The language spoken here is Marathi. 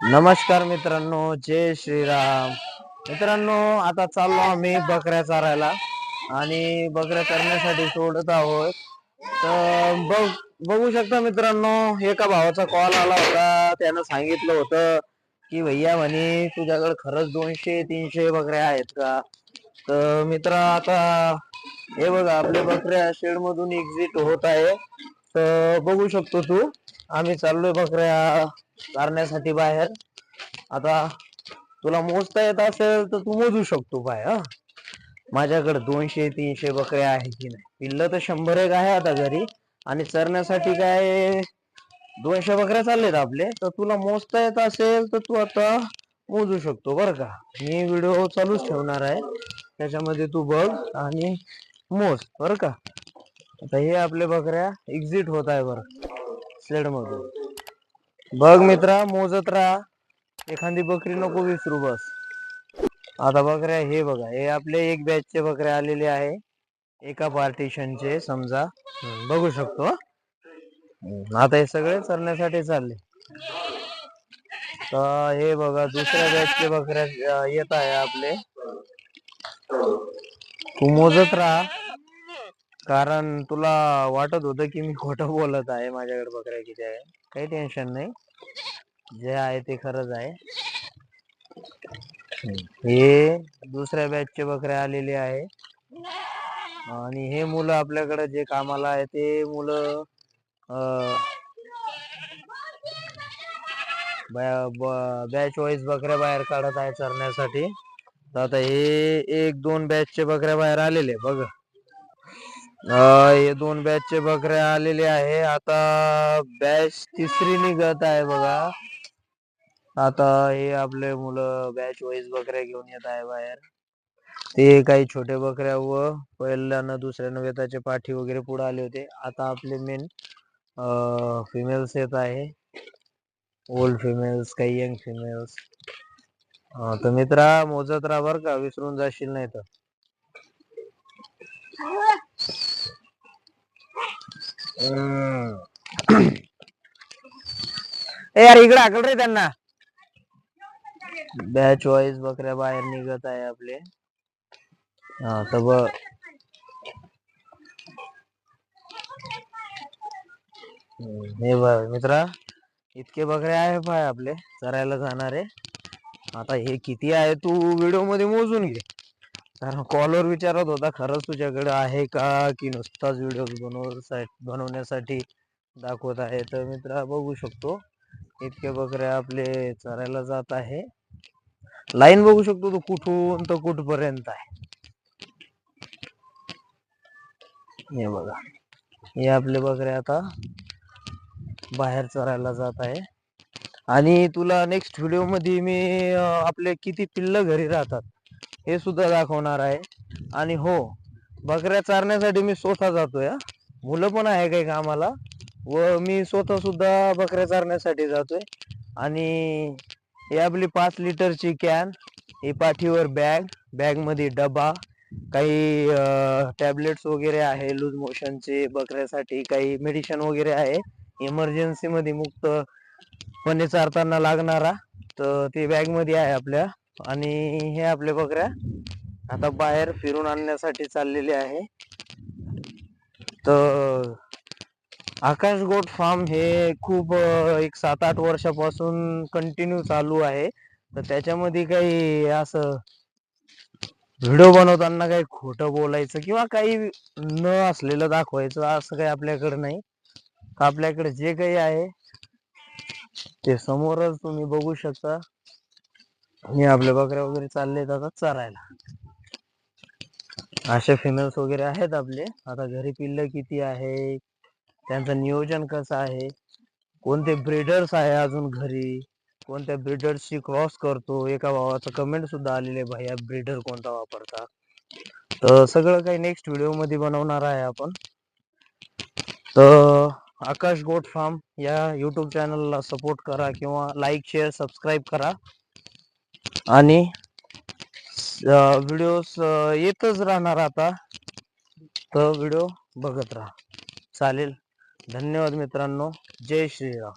नमस्कार मित्रांनो, जय श्रीराम. मित्रांनो, आता चाललो आम्ही बकऱ्या चारायला आणि बकऱ्या चरण्यासाठी सोडत आहोत. तर बघू शकता मित्रांनो, एका भावाचा कॉल आला होता. त्यानं सांगितलं होतं की भैया म्हणे तुझ्याकडे खरंच 200-300 बकऱ्या आहेत का? तर मित्र, आता हे बघा आपल्या बकऱ्या शेड मधून एक्झिट होत आहे. तर बघू शकतो तू, आम्ही चाललोय बकऱ्या चारण्यासाठी बाहेर. आता तुला मोजता येत असेल तर तू मोजू शकतो बाहेर. माझ्याकडे 200-300 बकऱ्या आहे की नाही. पिल्लं तर 100 आहे आता घरी, आणि चरण्यासाठी काय 200 बकऱ्या चाललेत आपले. तर तुला मोजता येत असेल तर तू आता मोजू शकतो बरं का. मी व्हिडिओ चालूच ठेवणार आहे, त्याच्यामध्ये तू बघ आणि मोज बरं का. आता हे आपले बकऱ्या एक्झिट होत आहे बरं शेड मधून. बघ मित्रा, मोजत राहा, एखादी बकरी नको विसरू बस. आता बकऱ्या हे बघा, हे आपले एक बॅचचे बकऱ्या आलेले आहे, एका पार्टिशनचे समजा. बघू शकतो. आता हे सगळे चरण्यासाठी चालले. तर हे बघा दुसऱ्या बॅचचे बकऱ्या येत आहे आपले. तू मोजत राहा, कारण तुला वाटत होतं की मी खोटं बोलत आहे. माझ्याकडे बकऱ्या किती आहे, काही टेन्शन नाही, जे आहे ते खरंच आहे. हे दुसऱ्या बॅचचे बकऱ्या आलेले आहे, आणि हे मुलं आपल्याकडे जे कामाला आहे ते मुलं बॅच वाईज बकऱ्या बाहेर काढत आहे चरण्यासाठी. तर आता हे 1-2 बॅचचे बकऱ्या बाहेर आलेले बघ. हे 2 बॅचचे बकऱ्या आलेले आहे. आता बॅच तिसरी निघत आहे बघा. आता हे आपले मुलं बॅच वाईज बकऱ्या घेऊन येत आहे बाहेर. ते काही छोटे बकऱ्या व पहिल्यानं दुसऱ्यानं वेताचे पाठी वगैरे पुढे आले होते. आता आपले मेन फिमेल्स येत आहे, ओल्ड फिमेल्स, काही यंग फिमेल्स. तर मित्रा, मोजत राहा बर का, विसरून जाशील नाही तर. यार इकडे हाकल रे त्यांना. बॅच वाईज बकऱ्या बाहेर निघत आहे आपले. तर बघ, हे बघ मित्रा, इतके बकरे आहे पाय आपले चरायला जाणारे. आता हे किती आहे तू व्हिडिओ मध्ये मोजून घे, कारण कॉलवर विचारत होता खरंच तुझ्याकडे आहे का, की नुसताच व्हिडिओ बनवण्यासाठी दाखवत आहे. तर मित्रा बघू शकतो, इतके बकरे आपले चरायला जात आहे. लाईन बघू शकतो तू, कुठून तर कुठपर्यंत आहे. हे बघा, हे आपले बकरे आता बाहेर चरायला जात आहे. आणि तुला नेक्स्ट व्हिडिओ मध्ये मी आपले किती पिल्ल घरी राहतात हे सुद्धा दाखवणार आहे. आणि हो, बकऱ्या चारण्यासाठी मी स्वतः जातोय, मुलं पण आहे काही कामाला, व मी स्वतः सुद्धा बकऱ्या चारण्यासाठी जातोय. आणि हे आपली 5 लिटरची कॅन, ही पाठीवर बॅग मध्ये डबा, काही टॅबलेट्स वगैरे आहे लूज मोशनचे बकऱ्यासाठी, काही मेडिसिन वगैरे आहे इमर्जन्सी मध्ये मुक्तपणे चारताना लागणारा, तर ते बॅग मध्ये आहे आपल्या. आणि हे आपल्या बकऱ्या आता बाहेर फिरून आणण्यासाठी चाललेले आहे. तर आकाश गोट फार्म हे खूप एक 7-8 वर्षापासून कंटिन्यू चालू आहे. तर त्याच्यामध्ये काही असं व्हिडिओ बनवताना काही खोटं बोलायचं किंवा काही न असलेलं दाखवायचं असं काही आपल्याकडे नाही. आपल्याकडे जे काही आहे ते समोरच तुम्ही बघू शकता. मी आपल्या बकऱ्या वगैरे चालले जातात चरायला. असे फिमेल्स वगैरे आहेत आपले. आता घरी पिल्लं किती आहे, त्यांचं नियोजन कसं आहे, कोणते ब्रीडर्स आहे अजून घरी, कोणत्या ब्रीडर्सची क्रॉस करतो. एका भावाचं कमेंट सुद्धा आलेले, भैया ब्रीडर कोणता वापरता. तर सगळं काही नेक्स्ट व्हिडिओ मध्ये बनवणार आहे आपण. तर आकाश गोट फार्म या यूट्यूब चॅनलला सपोर्ट करा, किंवा लाईक, शेअर, सबस्क्राईब करा. आणि व्हिडिओज येतच राहणार आता, तर व्हिडिओ बघत राहा. चालेल, धन्यवाद मित्रांनो, जय श्रीराम.